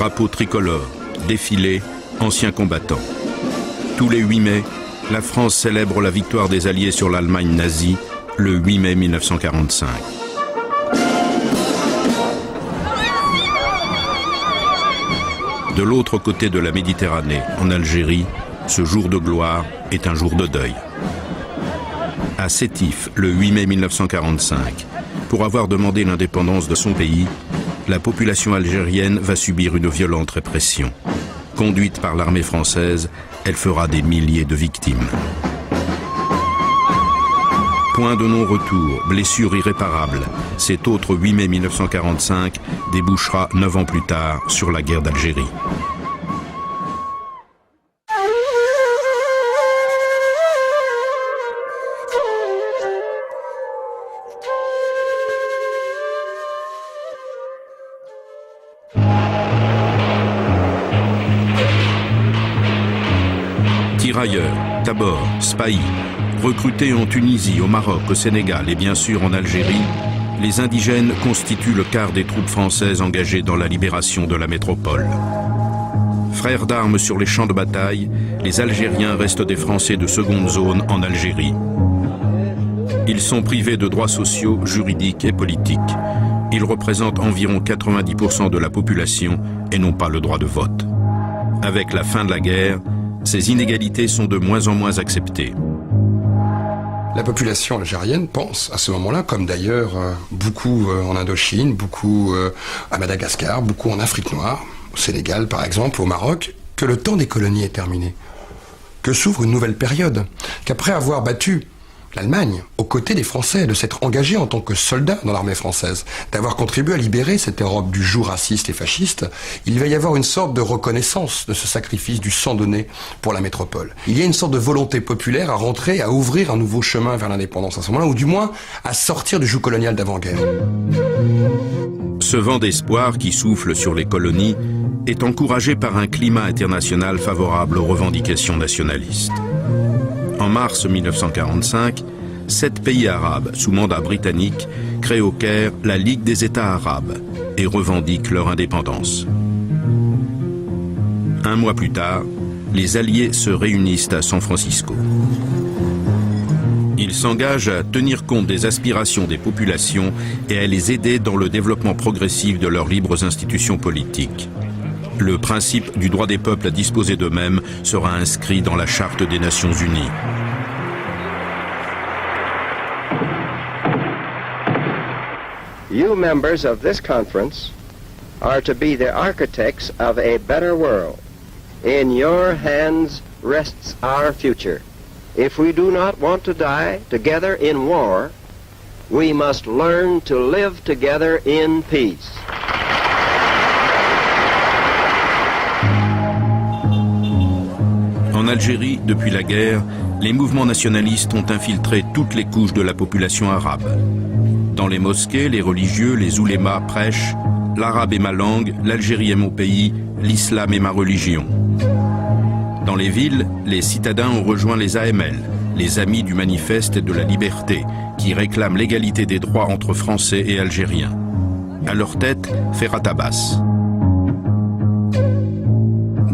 drapeaux tricolores, défilés, anciens combattants. Tous les 8 mai, la France célèbre la victoire des Alliés sur l'Allemagne nazie, le 8 mai 1945. De l'autre côté de la Méditerranée, en Algérie, ce jour de gloire est un jour de deuil. À Sétif, le 8 mai 1945, pour avoir demandé l'indépendance de son pays, la population algérienne va subir une violente répression. Conduite par l'armée française, elle fera des milliers de victimes. Point de non-retour, blessure irréparable, cet autre 8 mai 1945 débouchera 9 ans plus tard sur la guerre d'Algérie. Tirailleurs, tabors, spahis, recrutés en Tunisie, au Maroc, au Sénégal et bien sûr en Algérie, les indigènes constituent le quart des troupes françaises engagées dans la libération de la métropole. Frères d'armes sur les champs de bataille, les Algériens restent des Français de seconde zone en Algérie. Ils sont privés de droits sociaux, juridiques et politiques. Ils représentent environ 90% de la population et n'ont pas le droit de vote. Avec la fin de la guerre, ces inégalités sont de moins en moins acceptées. La population algérienne pense à ce moment-là, comme d'ailleurs beaucoup en Indochine, beaucoup à Madagascar, beaucoup en Afrique noire, au Sénégal par exemple, au Maroc, que le temps des colonies est terminé, que s'ouvre une nouvelle période, qu'après avoir battu l'Allemagne, aux côtés des Français, de s'être engagé en tant que soldat dans l'armée française, d'avoir contribué à libérer cette Europe du joug raciste et fasciste, il va y avoir une sorte de reconnaissance de ce sacrifice du sang donné pour la métropole. Il y a une sorte de volonté populaire à rentrer, à ouvrir un nouveau chemin vers l'indépendance à ce moment-là, ou du moins à sortir du joug colonial d'avant-guerre. Ce vent d'espoir qui souffle sur les colonies est encouragé par un climat international favorable aux revendications nationalistes. En mars 1945, 7 pays arabes sous mandat britannique créent au Caire la Ligue des États arabes et revendiquent leur indépendance. Un mois plus tard, les Alliés se réunissent à San Francisco. Ils s'engagent à tenir compte des aspirations des populations et à les aider dans le développement progressif de leurs libres institutions politiques. Le principe du droit des peuples à disposer d'eux-mêmes sera inscrit dans la Charte des Nations Unies. You members of this conference are to be the architects of a better world. In your hands rests our future. If we do not want to die together in war, we must learn to live together in peace. En Algérie, depuis la guerre, les mouvements nationalistes ont infiltré toutes les couches de la population arabe. Dans les mosquées, les religieux, les oulémas prêchent « L'arabe est ma langue, l'Algérie est mon pays, l'islam est ma religion ». Dans les villes, les citadins ont rejoint les AML, les Amis du Manifeste et de la Liberté, qui réclament l'égalité des droits entre Français et Algériens. À leur tête, Ferhat Abbas.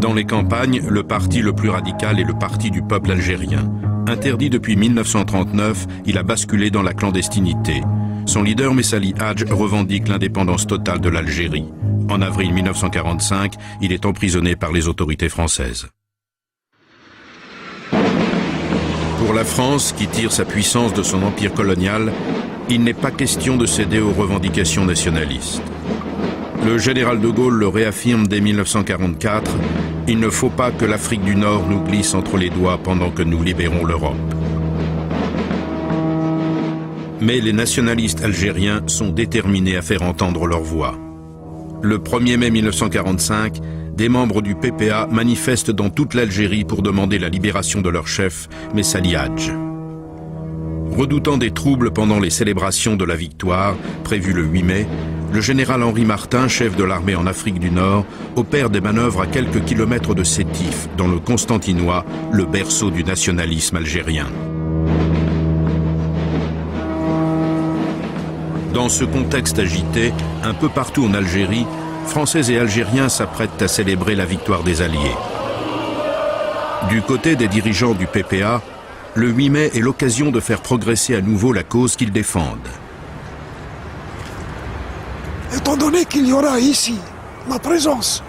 Dans les campagnes, le parti le plus radical est le Parti du peuple algérien. Interdit depuis 1939, il a basculé dans la clandestinité. Son leader Messali Hadj revendique l'indépendance totale de l'Algérie. En avril 1945, il est emprisonné par les autorités françaises. Pour la France, qui tire sa puissance de son empire colonial, il n'est pas question de céder aux revendications nationalistes. Le général de Gaulle le réaffirme dès 1944, il ne faut pas que l'Afrique du Nord nous glisse entre les doigts pendant que nous libérons l'Europe. Mais les nationalistes algériens sont déterminés à faire entendre leur voix. Le 1er mai 1945, des membres du PPA manifestent dans toute l'Algérie pour demander la libération de leur chef, Messali Hadj. Redoutant des troubles pendant les célébrations de la victoire, prévues le 8 mai, le général Henri Martin, chef de l'armée en Afrique du Nord, opère des manœuvres à quelques kilomètres de Sétif, dans le Constantinois, le berceau du nationalisme algérien. Dans ce contexte agité, un peu partout en Algérie, Français et Algériens s'apprêtent à célébrer la victoire des Alliés. Du côté des dirigeants du PPA, le 8 mai est l'occasion de faire progresser à nouveau la cause qu'ils défendent. Étant donné qu'il y aura ici la présence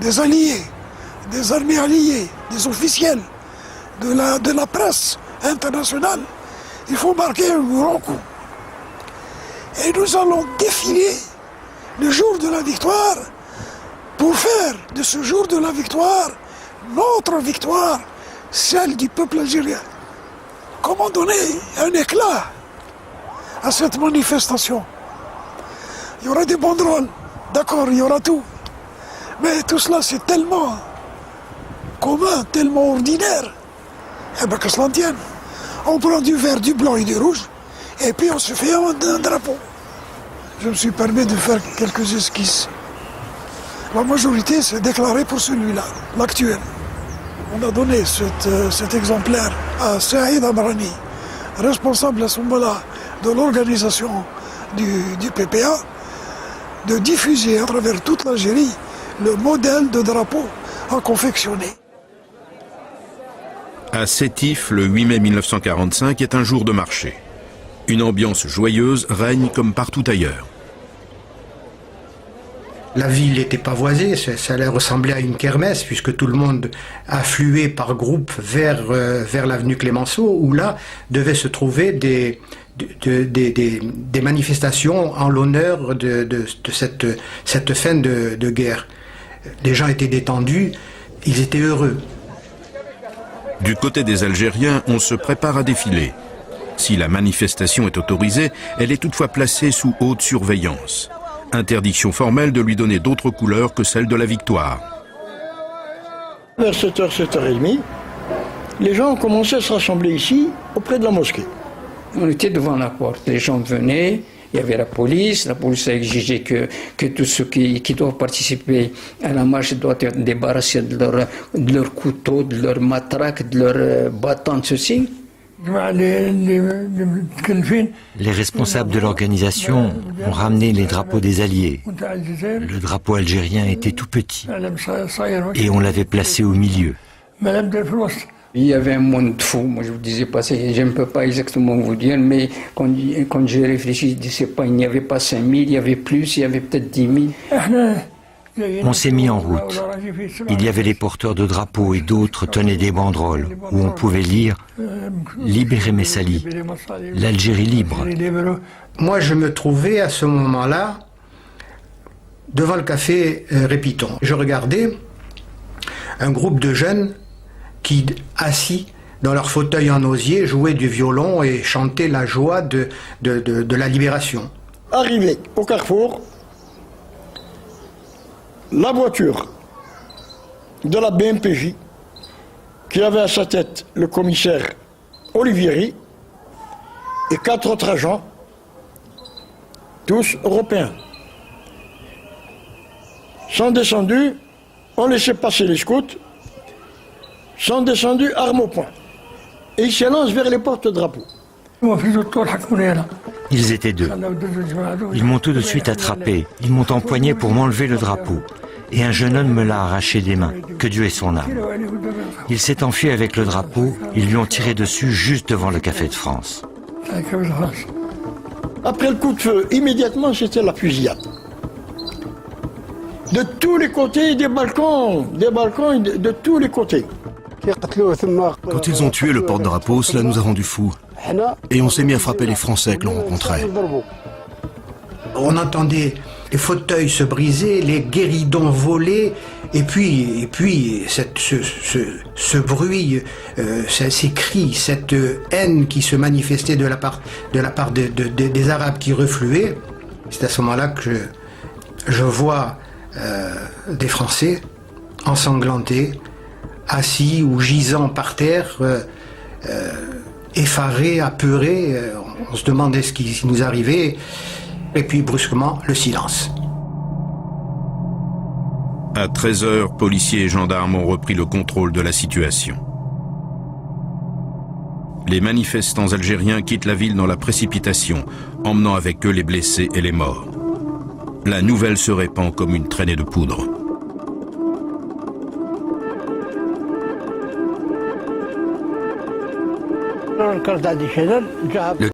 des alliés, des armées alliées, des officiels, de la presse internationale, il faut marquer un grand coup. Et nous allons défiler le jour de la victoire pour faire de ce jour de la victoire notre victoire, celle du peuple algérien. Comment donner un éclat à cette manifestation? Il y aura des banderoles, d'accord, il y aura tout. Mais tout cela, c'est tellement commun, tellement ordinaire. Eh bien, que cela tienne. On prend du vert, du blanc et du rouge, et puis on se fait un drapeau. Je me suis permis de faire quelques esquisses. La majorité s'est déclarée pour celui-là, l'actuel. On a donné cet exemplaire à Saïd Abrani, responsable à ce moment-là de l'organisation du PPA, de diffuser à travers toute l'Algérie le modèle de drapeau à confectionner. À Sétif, le 8 mai 1945 est un jour de marché. Une ambiance joyeuse règne comme partout ailleurs. La ville était pavoisée, ça ressemblait à une kermesse puisque tout le monde affluait par groupe vers l'avenue Clémenceau où là devaient se trouver des manifestations en l'honneur de cette fin de guerre. Les gens étaient détendus, ils étaient heureux. Du côté des Algériens, on se prépare à défiler. Si la manifestation est autorisée, elle est toutefois placée sous haute surveillance. Interdiction formelle de lui donner d'autres couleurs que celle de la victoire. Vers 7h, 7h30, les gens ont commencé à se rassembler ici, auprès de la mosquée. On était devant la porte, les gens venaient, il y avait la police a exigé que tous ceux qui doivent participer à la marche doivent être débarrassés de leurs couteaux, de leurs matraques, de leurs bâtons, de ceci. Les responsables de l'organisation ont ramené les drapeaux des Alliés. Le drapeau algérien était tout petit et on l'avait placé au milieu. Il y avait un monde fou, moi je vous disais pas, je ne peux pas exactement vous dire, mais quand j'ai réfléchi, je ne sais pas, il n'y avait pas 5000, il y avait plus, il y avait peut-être 10 000. On s'est mis en route. Il y avait les porteurs de drapeaux et d'autres tenaient des banderoles où on pouvait lire « Libérez Messali, l'Algérie libre ». Moi, je me trouvais à ce moment-là devant le café Répiton. Je regardais un groupe de jeunes qui, assis dans leur fauteuil en osier, jouaient du violon et chantaient la joie de la libération. Arrivé au carrefour, la voiture de la BMPJ, qui avait à sa tête le commissaire Olivieri et 4 autres agents, tous européens, sont descendus, ont laissé passer les scouts, sont descendus armes au poing. Et ils s'élancent vers les porte-drapeaux. Ils étaient 2. Ils m'ont tout de suite attrapé. Ils m'ont empoigné pour m'enlever le drapeau. Et un jeune homme me l'a arraché des mains. Que Dieu ait son âme. Il s'est enfui avec le drapeau. Ils lui ont tiré dessus juste devant le Café de France. Après le coup de feu, immédiatement, c'était la fusillade. De tous les côtés, des balcons de tous les côtés. Quand ils ont tué le porte-drapeau, cela nous a rendus fous. Et on s'est mis à frapper les Français que l'on rencontrait. On entendait les fauteuils se briser, les guéridons voler, et puis ce bruit, ces cris, cette haine qui se manifestait de la part des Arabes qui refluaient. C'est à ce moment-là que je vois des Français ensanglantés, assis ou gisant par terre, effarés, apeurés. On se demandait ce qui nous arrivait. Et puis brusquement, le silence. À 13h, policiers et gendarmes ont repris le contrôle de la situation. Les manifestants algériens quittent la ville dans la précipitation, emmenant avec eux les blessés et les morts. La nouvelle se répand comme une traînée de poudre. Le